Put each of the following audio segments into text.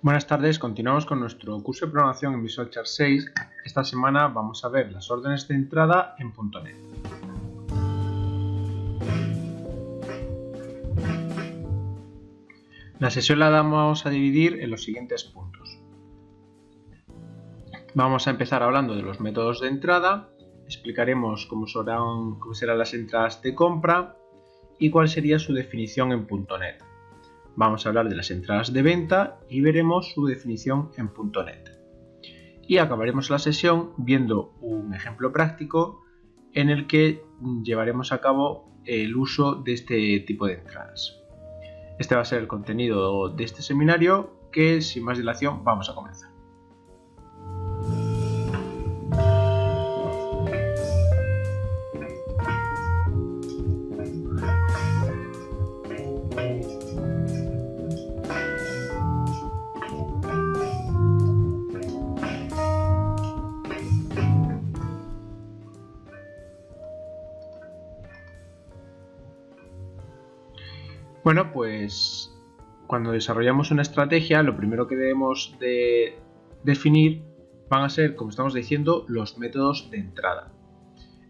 Buenas tardes, continuamos con nuestro curso de programación en Visual Chart 6. Esta semana vamos a ver las órdenes de entrada en .NET. La sesión la vamos a dividir en los siguientes puntos. Vamos a empezar hablando de los métodos de entrada, explicaremos cómo serán las entradas de compra y cuál sería su definición en .NET. Vamos a hablar de las entradas de venta y veremos su definición en .NET. Y acabaremos la sesión viendo un ejemplo práctico en el que llevaremos a cabo el uso de este tipo de entradas. Este va a ser el contenido de este seminario que, sin más dilación, vamos a comenzar. Bueno, pues cuando desarrollamos una estrategia, lo primero que debemos de definir van a ser, como estamos diciendo, los métodos de entrada.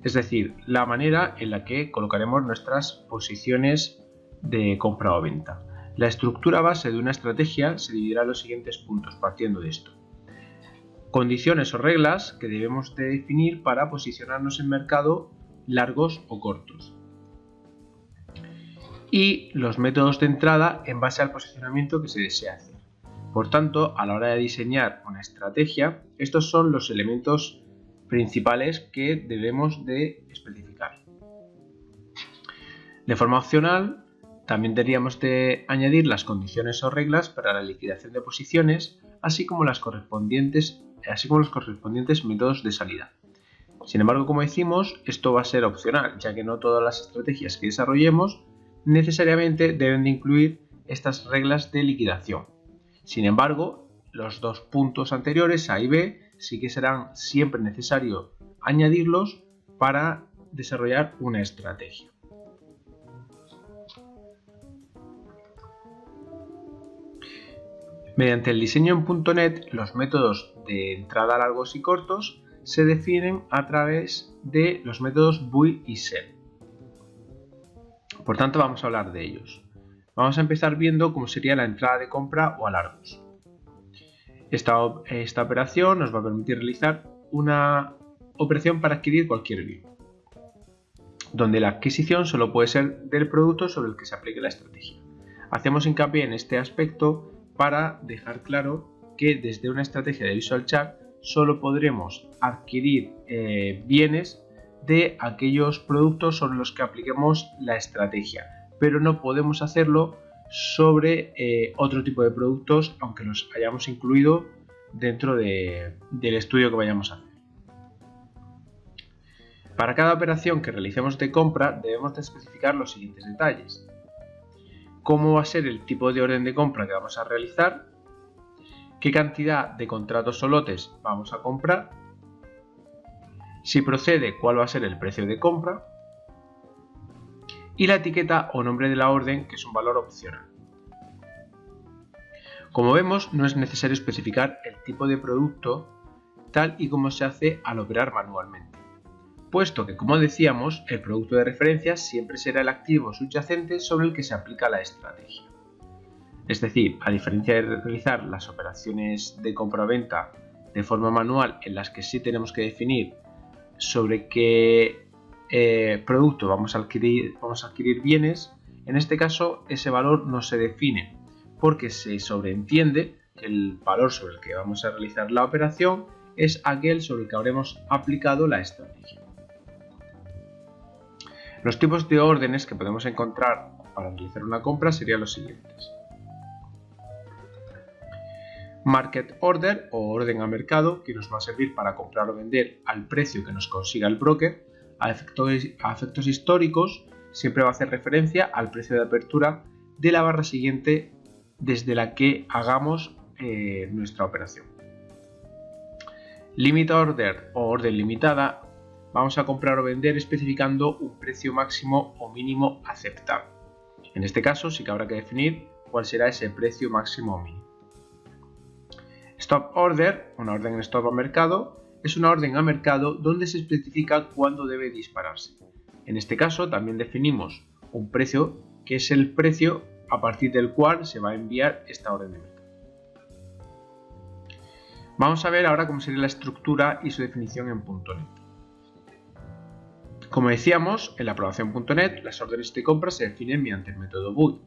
Es decir, la manera en la que colocaremos nuestras posiciones de compra o venta. La estructura base de una estrategia se dividirá en los siguientes puntos, partiendo de esto. Condiciones o reglas que debemos de definir para posicionarnos en mercado largos o cortos. Y los métodos de entrada en base al posicionamiento que se desea hacer. Por tanto, a la hora de diseñar una estrategia, estos son los elementos principales que debemos de especificar. De forma opcional, también tendríamos de añadir las condiciones o reglas para la liquidación de posiciones, así como los correspondientes métodos de salida. Sin embargo, como decimos, esto va a ser opcional, ya que no todas las estrategias que desarrollemos necesariamente deben de incluir estas reglas de liquidación. Sin embargo, los dos puntos anteriores, A y B, sí que serán siempre necesario añadirlos para desarrollar una estrategia. Mediante el diseño en .NET, los métodos de entrada largos y cortos se definen a través de los métodos buy y sell. Por tanto, vamos a hablar de ellos. Vamos a empezar viendo cómo sería la entrada de compra o a largos. Esta operación nos va a permitir realizar una operación para adquirir cualquier bien, donde la adquisición solo puede ser del producto sobre el que se aplique la estrategia. Hacemos hincapié en este aspecto para dejar claro que desde una estrategia de Visual Chart solo podremos adquirir bienes de aquellos productos sobre los que apliquemos la estrategia, pero no podemos hacerlo sobre otro tipo de productos, aunque los hayamos incluido dentro del estudio que vayamos a hacer. Para cada operación que realicemos de compra debemos de especificar los siguientes detalles: cómo va a ser el tipo de orden de compra que vamos a realizar, qué cantidad de contratos o lotes vamos a comprar, si procede, cuál va a ser el precio de compra, y la etiqueta o nombre de la orden, que es un valor opcional. Como vemos, no es necesario especificar el tipo de producto tal y como se hace al operar manualmente, puesto que, como decíamos, el producto de referencia siempre será el activo subyacente sobre el que se aplica la estrategia. Es decir, a diferencia de realizar las operaciones de compra-venta de forma manual, en las que sí tenemos que definir sobre qué producto vamos a adquirir bienes, en este caso ese valor no se define, porque se sobreentiende que el valor sobre el que vamos a realizar la operación es aquel sobre el que habremos aplicado la estrategia. Los tipos de órdenes que podemos encontrar para realizar una compra serían los siguientes: Market Order o orden a mercado, que nos va a servir para comprar o vender al precio que nos consiga el broker. A efectos históricos, siempre va a hacer referencia al precio de apertura de la barra siguiente desde la que hagamos nuestra operación. Limit Order o orden limitada, vamos a comprar o vender especificando un precio máximo o mínimo aceptable. En este caso sí que habrá que definir cuál será ese precio máximo o mínimo. Stop order, una orden en stop a mercado, es una orden a mercado donde se especifica cuándo debe dispararse. En este caso también definimos un precio, que es el precio a partir del cual se va a enviar esta orden de mercado. Vamos a ver ahora cómo sería la estructura y su definición en .NET. Como decíamos, en la aprobación.NET las órdenes de compra se definen mediante el método BUI.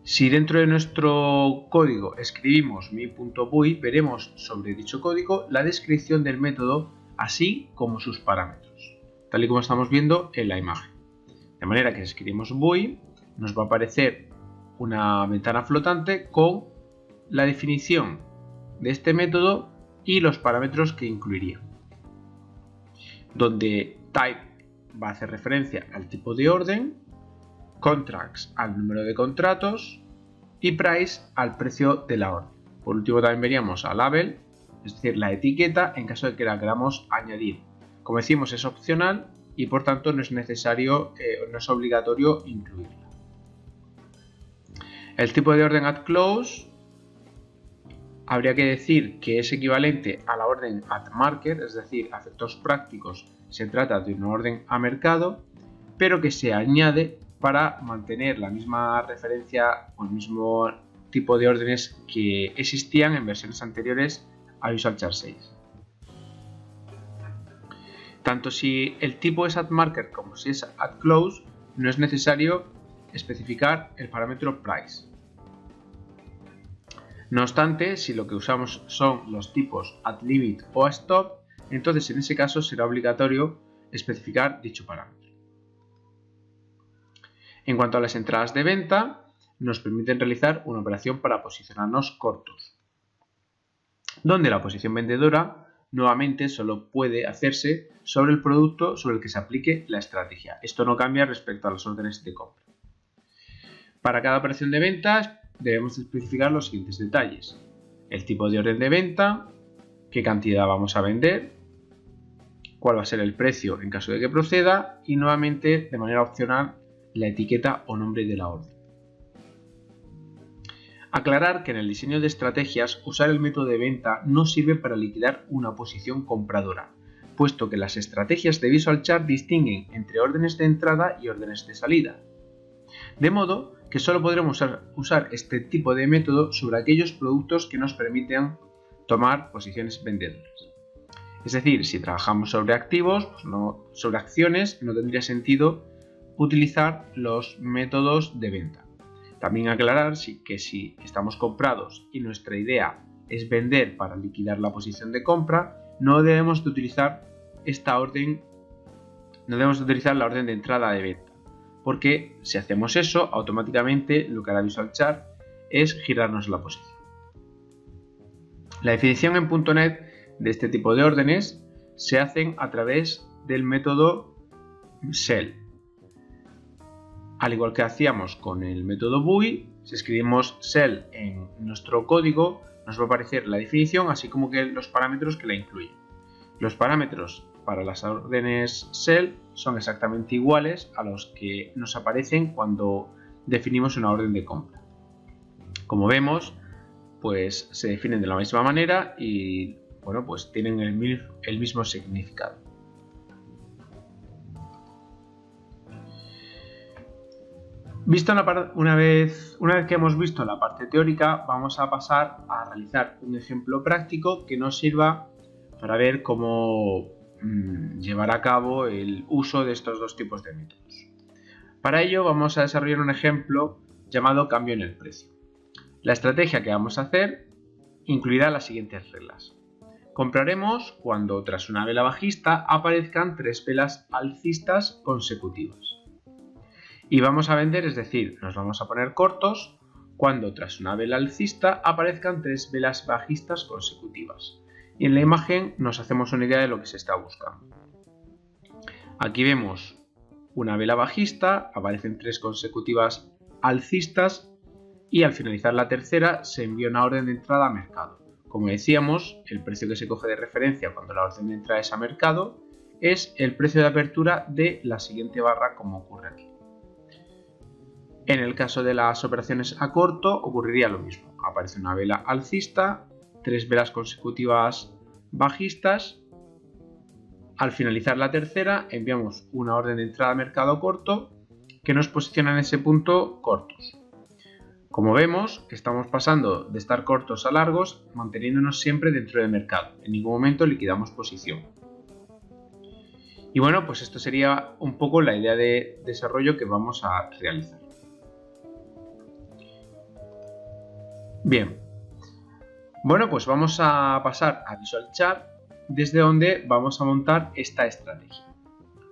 Si dentro de nuestro código escribimos mi.bui, veremos sobre dicho código la descripción del método, así como sus parámetros, tal y como estamos viendo en la imagen. De manera que si escribimos bui, nos va a aparecer una ventana flotante con la definición de este método y los parámetros que incluiría, donde type va a hacer referencia al tipo de orden, contracts al número de contratos y price al precio de la orden. Por último también veríamos a label, es decir, la etiqueta en caso de que la queramos añadir. Como decimos, es opcional y por tanto no es necesario, no es obligatorio incluirla. El tipo de orden at close habría que decir que es equivalente a la orden at market, es decir, a efectos prácticos se trata de una orden a mercado, pero que se añade para mantener la misma referencia o el mismo tipo de órdenes que existían en versiones anteriores a Visual Chart 6. Tanto si el tipo es atMarker como si es atClose, no es necesario especificar el parámetro price. No obstante, si lo que usamos son los tipos atLimit o atStop, entonces en ese caso será obligatorio especificar dicho parámetro. En cuanto a las entradas de venta, nos permiten realizar una operación para posicionarnos cortos, donde la posición vendedora nuevamente solo puede hacerse sobre el producto sobre el que se aplique la estrategia. Esto no cambia respecto a las órdenes de compra. Para cada operación de ventas debemos especificar los siguientes detalles: el tipo de orden de venta, qué cantidad vamos a vender, cuál va a ser el precio en caso de que proceda y nuevamente de manera opcional la etiqueta o nombre de la orden. Aclarar que en el diseño de estrategias usar el método de venta no sirve para liquidar una posición compradora, puesto que las estrategias de Visual Chart distinguen entre órdenes de entrada y órdenes de salida. De modo que solo podremos usar este tipo de método sobre aquellos productos que nos permitan tomar posiciones vendedoras. Es decir, si trabajamos sobre activos, sobre acciones, no tendría sentido utilizar los métodos de venta. También aclarar que si estamos comprados y nuestra idea es vender para liquidar la posición de compra, no debemos de utilizar la orden de entrada de venta, porque si hacemos eso, automáticamente lo que hará Visual Chart es girarnos la posición. La definición en .NET de este tipo de órdenes se hacen a través del método shell. Al igual que hacíamos con el método BUI, si escribimos shell en nuestro código, nos va a aparecer la definición, así como que los parámetros que la incluyen. Los parámetros para las órdenes shell son exactamente iguales a los que nos aparecen cuando definimos una orden de compra. Como vemos, pues se definen de la misma manera y bueno, pues tienen el mismo significado. Una vez que hemos visto la parte teórica, vamos a pasar a realizar un ejemplo práctico que nos sirva para ver cómo llevar a cabo el uso de estos dos tipos de métodos. Para ello vamos a desarrollar un ejemplo llamado cambio en el precio. La estrategia que vamos a hacer incluirá las siguientes reglas. Compraremos cuando tras una vela bajista aparezcan 3 velas alcistas consecutivas. Y vamos a vender, es decir, nos vamos a poner cortos cuando tras una vela alcista aparezcan 3 velas bajistas consecutivas. Y en la imagen nos hacemos una idea de lo que se está buscando. Aquí vemos una vela bajista, aparecen 3 consecutivas alcistas y al finalizar la tercera se envía una orden de entrada a mercado. Como decíamos, el precio que se coge de referencia cuando la orden de entrada es a mercado es el precio de apertura de la siguiente barra, como ocurre aquí. En el caso de las operaciones a corto ocurriría lo mismo. aparece una vela alcista, 3 velas consecutivas bajistas. Al finalizar la tercera, enviamos una orden de entrada a mercado corto que nos posiciona en ese punto cortos. Como vemos, estamos pasando de estar cortos a largos, manteniéndonos siempre dentro del mercado. En ningún momento liquidamos posición. Y bueno, pues esto sería un poco la idea de desarrollo que vamos a realizar. Bien, bueno, pues vamos a pasar a Visual Chart, desde donde vamos a montar esta estrategia.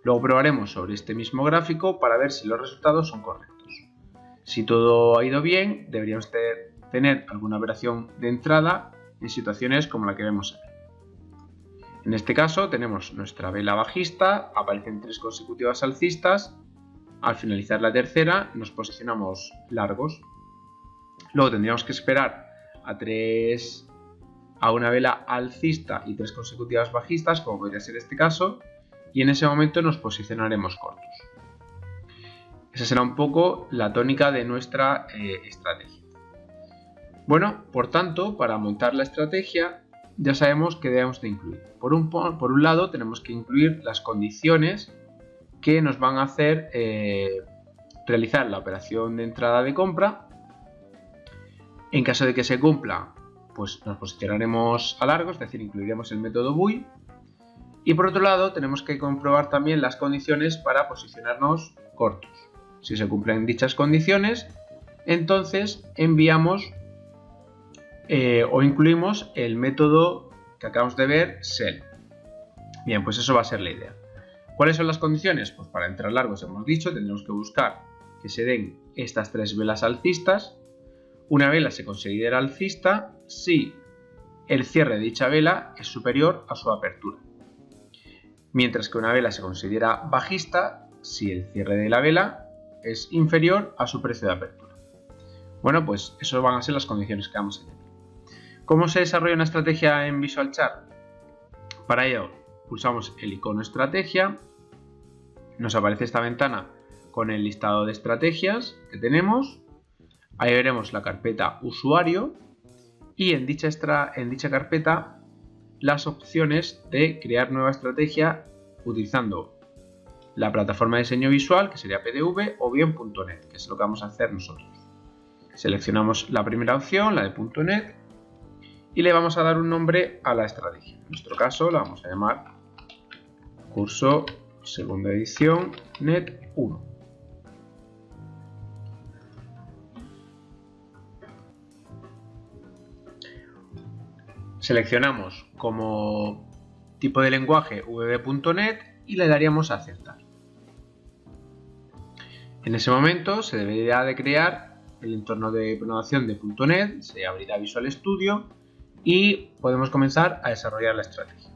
Luego probaremos sobre este mismo gráfico para ver si los resultados son correctos. Si todo ha ido bien, deberíamos tener alguna operación de entrada en situaciones como la que vemos aquí. En este caso tenemos nuestra vela bajista, aparecen 3 consecutivas alcistas. Al finalizar la tercera nos posicionamos largos. Luego tendríamos que esperar a una vela alcista y 3 consecutivas bajistas, como podría ser este caso, y en ese momento nos posicionaremos cortos. Esa será un poco la tónica de nuestra estrategia. Bueno, por tanto, para montar la estrategia ya sabemos que debemos de incluir. Por un lado tenemos que incluir las condiciones que nos van a hacer realizar la operación de entrada de compra. En caso de que se cumpla, pues nos posicionaremos a largo, es decir, incluiremos el método BUY. Y por otro lado tenemos que comprobar también las condiciones para posicionarnos cortos. Si se cumplen dichas condiciones, entonces enviamos o incluimos el método que acabamos de ver, sell. Bien, pues eso va a ser la idea. ¿Cuáles son las condiciones? Pues para entrar largos hemos dicho, tendremos que buscar que se den estas 3 velas alcistas. Una vela se considera alcista si el cierre de dicha vela es superior a su apertura. Mientras que una vela se considera bajista si el cierre de la vela es inferior a su precio de apertura. Bueno, pues eso van a ser las condiciones que vamos a tener. ¿Cómo se desarrolla una estrategia en Visual Chart? Para ello pulsamos el icono estrategia, nos aparece esta ventana con el listado de estrategias que tenemos, ahí veremos la carpeta usuario y en dicha carpeta las opciones de crear nueva estrategia utilizando la plataforma de diseño visual, que sería PDV, o bien .NET, que es lo que vamos a hacer nosotros. Seleccionamos la primera opción, la de .NET, y le vamos a dar un nombre a la estrategia. En nuestro caso la vamos a llamar curso segunda edición NET 1. Seleccionamos como tipo de lenguaje VB.NET y le daríamos a aceptar. En ese momento se debería de crear el entorno de programación de .NET, se abrirá Visual Studio y podemos comenzar a desarrollar la estrategia.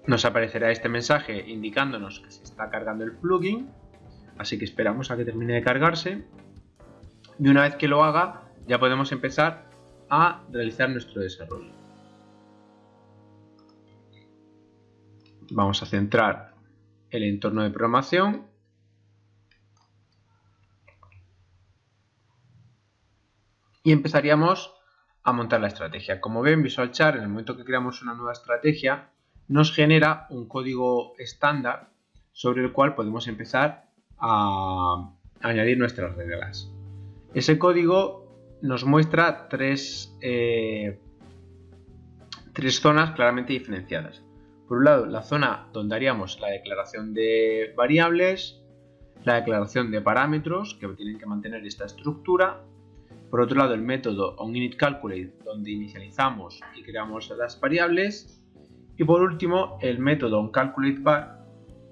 Nos aparecerá este mensaje indicándonos que se está cargando el plugin, así que esperamos a que termine de cargarse y una vez que lo haga ya podemos empezar a realizar nuestro desarrollo. Vamos a centrar el entorno de programación y empezaríamos a montar la estrategia. Como ven, Visual Chart, en el momento que creamos una nueva estrategia, nos genera un código estándar sobre el cual podemos empezar a añadir nuestras reglas. Ese código nos muestra tres zonas claramente diferenciadas. Por un lado, la zona donde haríamos la declaración de variables, la declaración de parámetros que tienen que mantener esta estructura. Por otro lado, el método onInitCalculate, donde inicializamos y creamos las variables. Y por último, el método onCalculateVar,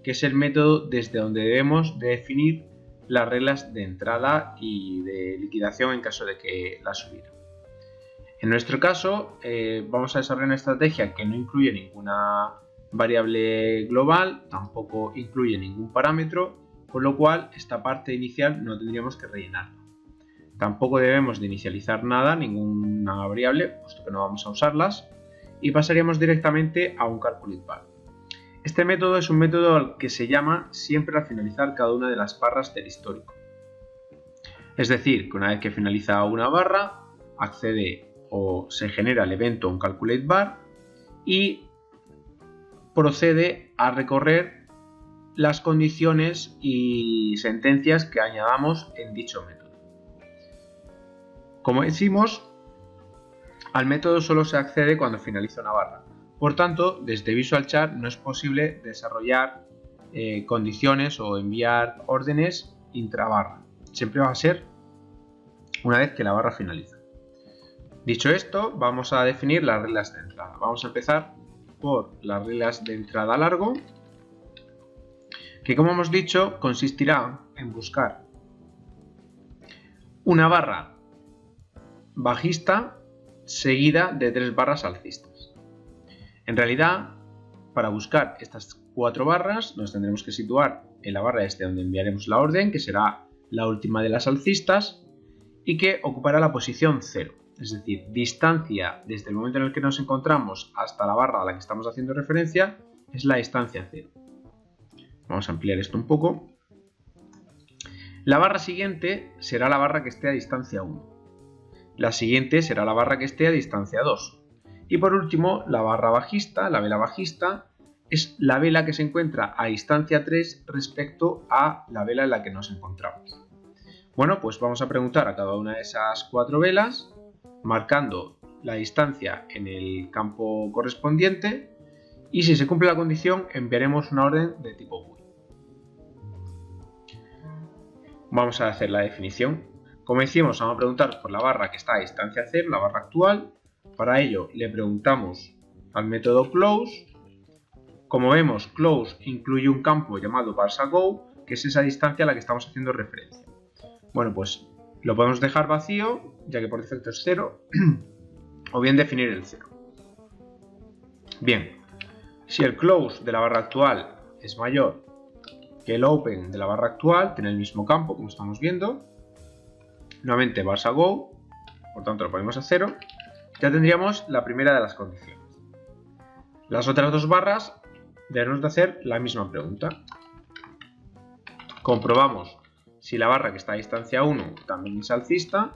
que es el método desde donde debemos definir las reglas de entrada y de liquidación en caso de que las hubiera. En nuestro caso, vamos a desarrollar una estrategia que no incluye ninguna variable global, tampoco incluye ningún parámetro, con lo cual esta parte inicial no tendríamos que rellenarla. Tampoco debemos de inicializar nada, ninguna variable, puesto que no vamos a usarlas, y pasaríamos directamente a un CalculateVar. Este método es un método al que se llama siempre al finalizar cada una de las barras del histórico. Es decir, que una vez que finaliza una barra, accede o se genera el evento onCalculateBar y procede a recorrer las condiciones y sentencias que añadamos en dicho método. Como decimos, al método solo se accede cuando finaliza una barra. Por tanto, desde Visual Chart no es posible desarrollar condiciones o enviar órdenes intrabarra. Siempre va a ser una vez que la barra finaliza. Dicho esto, vamos a definir las reglas de entrada. Vamos a empezar por las reglas de entrada largo, que como hemos dicho consistirá en buscar una barra bajista seguida de 3 barras alcistas. En realidad, para buscar estas 4 barras nos tendremos que situar en la barra desde donde enviaremos la orden, que será la última de las alcistas y que ocupará la posición 0, es decir, distancia desde el momento en el que nos encontramos hasta la barra a la que estamos haciendo referencia es la distancia 0. Vamos a ampliar esto un poco. La barra siguiente será la barra que esté a distancia 1. La siguiente será la barra que esté a distancia 2. Y por último, la barra bajista, la vela bajista, es la vela que se encuentra a distancia 3 respecto a la vela en la que nos encontramos. Bueno, pues vamos a preguntar a cada una de esas 4 velas, marcando la distancia en el campo correspondiente, y si se cumple la condición enviaremos una orden de tipo GUI. Vamos a hacer la definición. Como decimos, vamos a preguntar por la barra que está a distancia 0, la barra actual. Para ello le preguntamos al método close. Como vemos, close incluye un campo llamado BarsaGo, que es esa distancia a la que estamos haciendo referencia. Bueno, pues lo podemos dejar vacío, ya que por defecto es 0, o bien definir el 0. Bien, si el close de la barra actual es mayor que el open de la barra actual, tiene el mismo campo, como estamos viendo, nuevamente BarsaGo, por tanto lo ponemos a 0, ya tendríamos la primera de las condiciones. Las otras 2 barras debemos de hacer la misma pregunta. Comprobamos si la barra que está a distancia 1 también es alcista.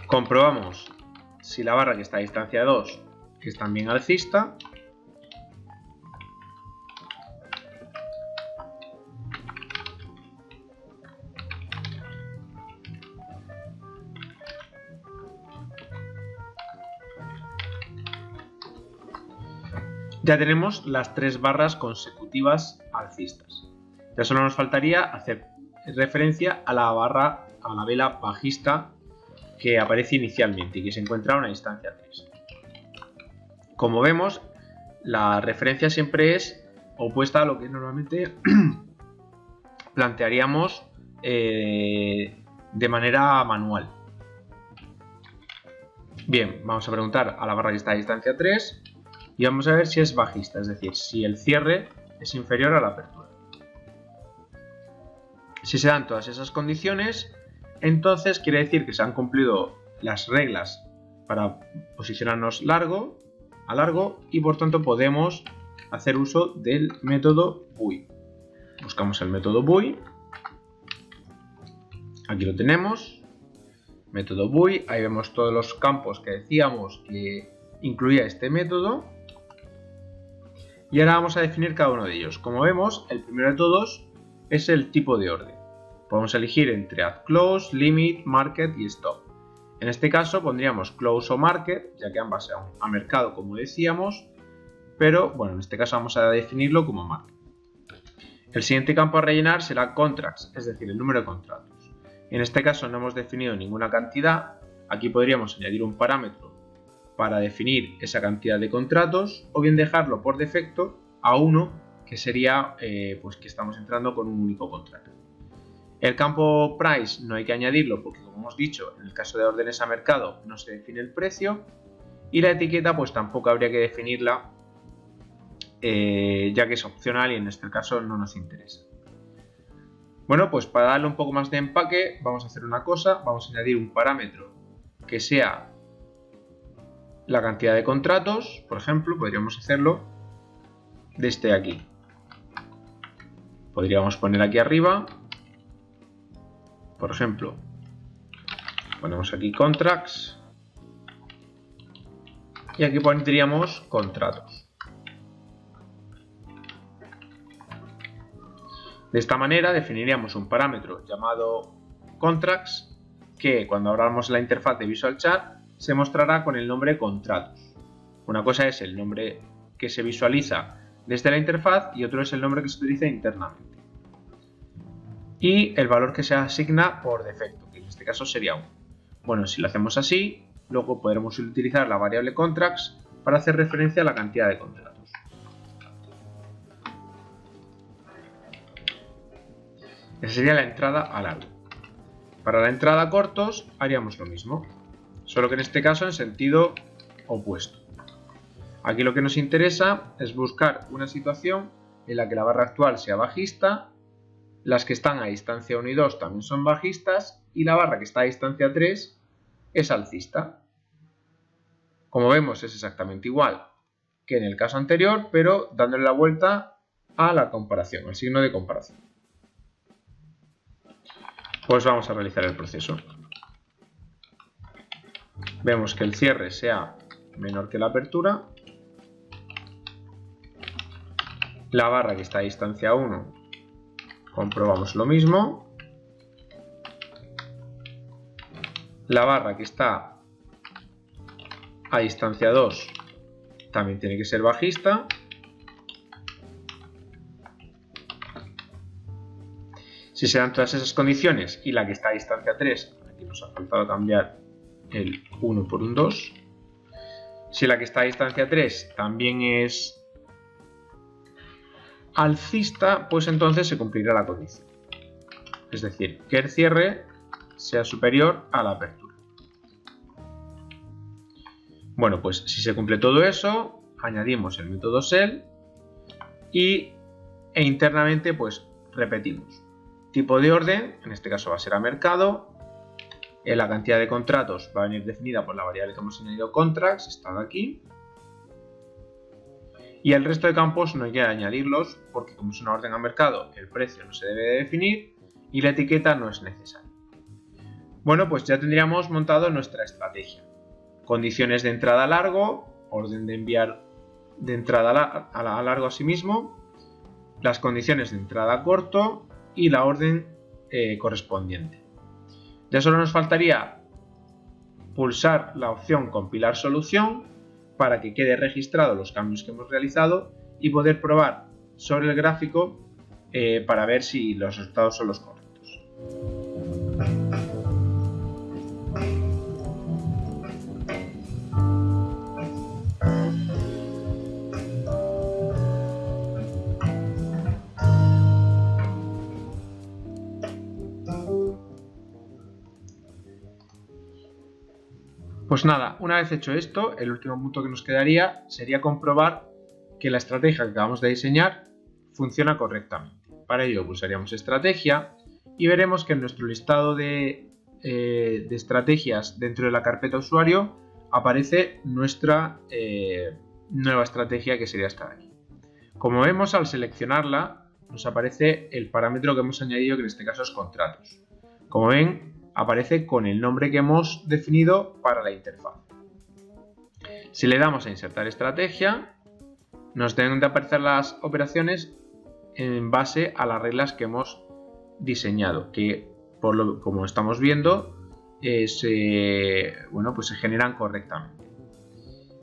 Comprobamos si la barra que está a distancia 2 es también alcista. Ya tenemos las 3 barras consecutivas alcistas. Ya solo nos faltaría hacer referencia a la vela bajista que aparece inicialmente y que se encuentra a una distancia 3. Como vemos, la referencia siempre es opuesta a lo que normalmente plantearíamos de manera manual. Bien, vamos a preguntar a la barra que está a distancia 3 y vamos a ver si es bajista, es decir, si el cierre es inferior a la apertura. Si se dan todas esas condiciones, entonces quiere decir que se han cumplido las reglas para posicionarnos a largo y por tanto podemos hacer uso del método GUI. Buscamos el método GUI, aquí lo tenemos, método GUI, ahí vemos todos los campos que decíamos que incluía este método y ahora vamos a definir cada uno de ellos. Como vemos, el primero de todos es el tipo de orden. Podemos elegir entre addClose, limit, market y stop. En este caso pondríamos close o market, ya que ambas son a mercado como decíamos, pero bueno, en este caso vamos a definirlo como market. El siguiente campo a rellenar será contracts, es decir, el número de contratos. En este caso no hemos definido ninguna cantidad, aquí podríamos añadir un parámetro para definir esa cantidad de contratos o bien dejarlo por defecto a 1, que sería pues que estamos entrando con un único contrato. El campo price no hay que añadirlo porque, como hemos dicho, en el caso de órdenes a mercado no se define el precio, y la etiqueta pues tampoco habría que definirla ya que es opcional y en este caso no nos interesa. Bueno, pues para darle un poco más de empaque vamos a hacer una cosa, vamos a añadir un parámetro que sea la cantidad de contratos, por ejemplo, podríamos hacerlo desde aquí. podríamos poner aquí arriba, por ejemplo, ponemos aquí contracts y aquí pondríamos contratos. De esta manera definiríamos un parámetro llamado contracts que cuando abramos la interfaz de Visual Chat se mostrará con el nombre contratos. Una cosa es el nombre que se visualiza desde la interfaz y otro es el nombre que se utiliza internamente. Y el valor que se asigna por defecto, que en este caso sería 1. Bueno, si lo hacemos así, luego podremos utilizar la variable contracts para hacer referencia a la cantidad de contratos. Esa sería la entrada a largo. Para la entrada a cortos haríamos lo mismo, solo que en este caso en sentido opuesto. Aquí lo que nos interesa es buscar una situación en la que la barra actual sea bajista, las que están a distancia 1 y 2 también son bajistas y la barra que está a distancia 3 es alcista. Como vemos es exactamente igual que en el caso anterior, pero dándole la vuelta a la comparación, al signo de comparación. Pues vamos a realizar el proceso. Vemos que el cierre sea menor que la apertura. La barra que está a distancia 1, comprobamos lo mismo. La barra que está a distancia 2 también tiene que ser bajista. Si se dan todas esas condiciones y la que está a distancia 3, aquí nos ha faltado cambiar el 1 por un 2. Si la que está a distancia 3 también es alcista, pues entonces se cumplirá la condición. Es decir, que el cierre sea superior a la apertura. Bueno, pues si se cumple todo eso, añadimos el método sell e internamente pues repetimos. Tipo de orden, en este caso va a ser a mercado. La cantidad de contratos va a venir definida por la variable que hemos añadido contracts, está aquí. Y el resto de campos no hay que añadirlos porque como es una orden a mercado, el precio no se debe de definir y la etiqueta no es necesaria. Bueno, pues ya tendríamos montado nuestra estrategia. Condiciones de entrada a largo, orden de enviar de entrada a largo a sí mismo, las condiciones de entrada a corto y la orden correspondiente. Ya solo nos faltaría pulsar la opción compilar solución para que quede registrado los cambios que hemos realizado y poder probar sobre el gráfico para ver si los resultados son los correctos. Pues nada, una vez hecho esto, el último punto que nos quedaría sería comprobar que la estrategia que acabamos de diseñar funciona correctamente. Para ello pulsaríamos estrategia y veremos que en nuestro listado de estrategias dentro de la carpeta usuario aparece nuestra nueva estrategia, que sería esta de aquí. Como vemos, al seleccionarla nos aparece el parámetro que hemos añadido, que en este caso es contratos. Como ven, aparece con el nombre que hemos definido para la interfaz. Si le damos a insertar estrategia, nos deben de aparecer las operaciones en base a las reglas que hemos diseñado, que como estamos viendo pues se generan correctamente.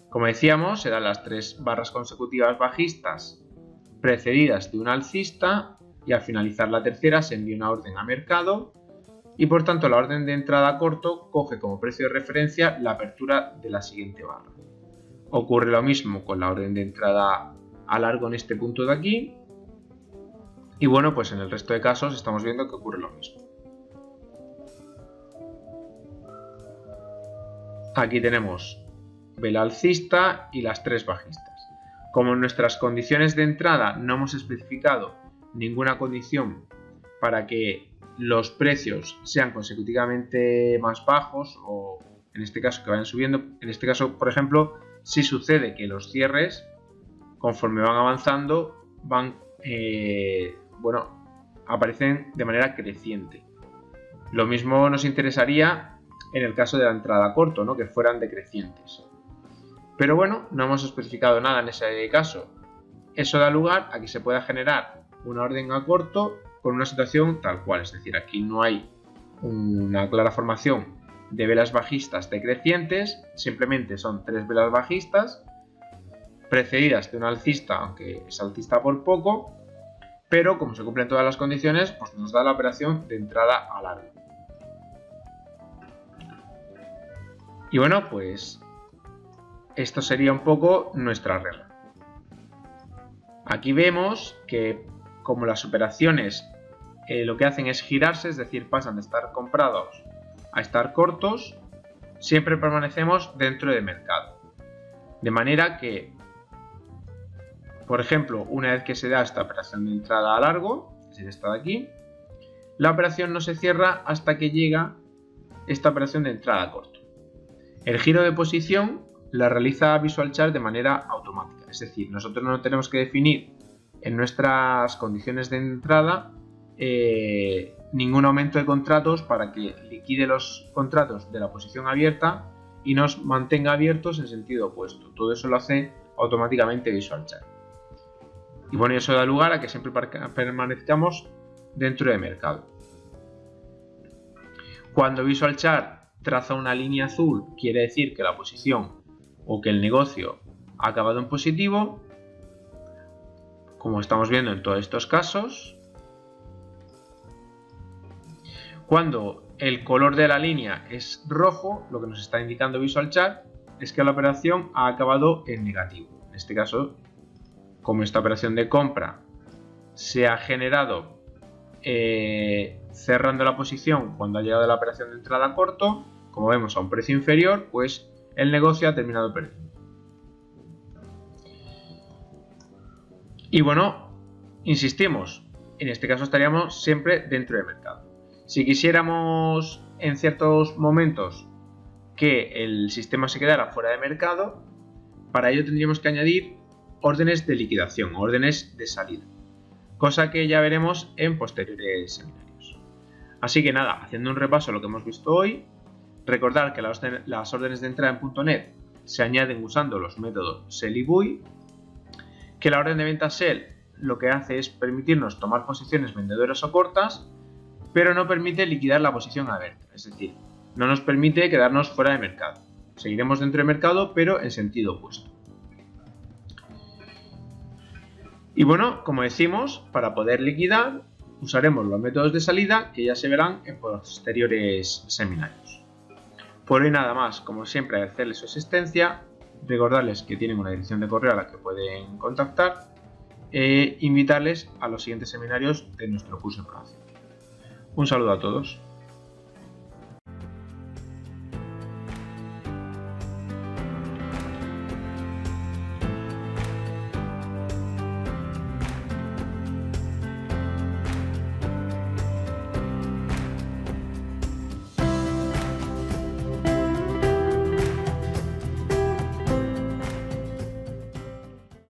Como decíamos, se dan las 3 barras consecutivas bajistas precedidas de una alcista y al finalizar la tercera se envía una orden a mercado. Y por tanto la orden de entrada a corto coge como precio de referencia la apertura de la siguiente barra. Ocurre lo mismo con la orden de entrada a largo en este punto de aquí. Y bueno, pues en el resto de casos estamos viendo que ocurre lo mismo. Aquí tenemos vela alcista y las 3 bajistas. Como en nuestras condiciones de entrada no hemos especificado ninguna condición para que los precios sean consecutivamente más bajos o en este caso que vayan subiendo, en este caso por ejemplo si sucede que los cierres conforme van avanzando van aparecen de manera creciente. Lo mismo nos interesaría en el caso de la entrada a corto, ¿no? Que fueran decrecientes. Pero bueno, no hemos especificado nada en ese caso. Eso da lugar a que se pueda generar una orden a corto con una situación tal cual, es decir, aquí no hay una clara formación de velas bajistas decrecientes, simplemente son 3 velas bajistas precedidas de una alcista, aunque es alcista por poco, pero como se cumplen todas las condiciones, pues nos da la operación de entrada a largo. Y bueno, pues esto sería un poco nuestra regla. Aquí vemos que como las operaciones lo que hacen es girarse, es decir, pasan de estar comprados a estar cortos, siempre permanecemos dentro de mercado. De manera que, por ejemplo, una vez que se da esta operación de entrada a largo, es decir, esta de aquí, la operación no se cierra hasta que llega esta operación de entrada a corto. El giro de posición la realiza VisualChart de manera automática, es decir, nosotros no tenemos que definir en nuestras condiciones de entrada ningún aumento de contratos para que liquide los contratos de la posición abierta y nos mantenga abiertos en sentido opuesto. Todo eso lo hace automáticamente VisualChart. Y bueno, eso da lugar a que siempre permanezcamos dentro de mercado. Cuando VisualChart traza una línea azul, quiere decir que la posición o que el negocio ha acabado en positivo, como estamos viendo en todos estos casos. Cuando el color de la línea es rojo, lo que nos está indicando VisualChart es que la operación ha acabado en negativo. En este caso, como esta operación de compra se ha generado cerrando la posición cuando ha llegado la operación de entrada a corto, como vemos a un precio inferior, pues el negocio ha terminado perdiendo. Y bueno, insistimos, en este caso estaríamos siempre dentro del mercado. Si quisiéramos en ciertos momentos que el sistema se quedara fuera de mercado, para ello tendríamos que añadir órdenes de liquidación, órdenes de salida, cosa que ya veremos en posteriores seminarios. Así que nada, haciendo un repaso a lo que hemos visto hoy, recordar que las órdenes de entrada en .NET se añaden usando los métodos sell y buy, que la orden de venta sell lo que hace es permitirnos tomar posiciones vendedoras o cortas, pero no permite liquidar la posición abierta, es decir, no nos permite quedarnos fuera de mercado. Seguiremos dentro de mercado, pero en sentido opuesto. Y bueno, como decimos, para poder liquidar usaremos los métodos de salida que ya se verán en posteriores seminarios. Por hoy nada más, como siempre agradecerles su asistencia, recordarles que tienen una dirección de correo a la que pueden contactar e invitarles a los siguientes seminarios de nuestro curso de programación. Un saludo a todos.